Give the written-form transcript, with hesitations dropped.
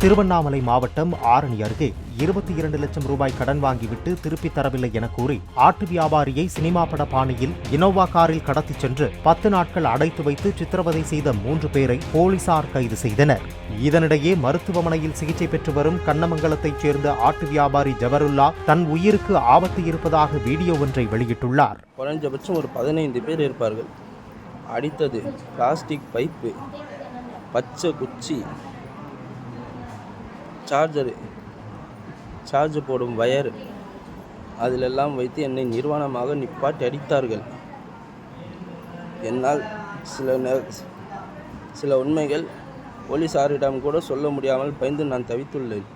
திருவண்ணாமலை மாவட்டம் ஆரணி அருகே 22 லட்சம் ரூபாய் கடன் வாங்கிவிட்டு திருப்பித் தரவில்லை என கூறி ஆட்டு வியாபாரியை சினிமா பட பாணியில் இனோவா காரில் கடத்திச் சென்று 10 நாட்கள் அடைத்து வைத்து சித்திரவதை செய்த 3 பேரை போலீசார் கைது செய்தனர். இதனிடையே மருத்துவமனையில் சிகிச்சை பெற்று வரும் கண்ணமங்கலத்தைச் சேர்ந்த ஆட்டு வியாபாரி ஜவருல்லா தன் உயிருக்கு ஆபத்து இருப்பதாக வீடியோ ஒன்றை வெளியிட்டுள்ளார். குறைஞ்சபட்சம் ஒரு 15 பேர் இருப்பார்கள். அடித்தது பிளாஸ்டிக் பைப்பு, பச்சை குச்சி, சார்ஜ் போடும் வயர், அதிலெல்லாம் வைத்து என்னை நிர்வாணமாக நிப்பாட்டி அடித்தார்கள். என்னால் சில உண்மைகள் போலீசாரிடம் கூட சொல்ல முடியாமல் பயந்து நான் தவித்துள்ளேன்.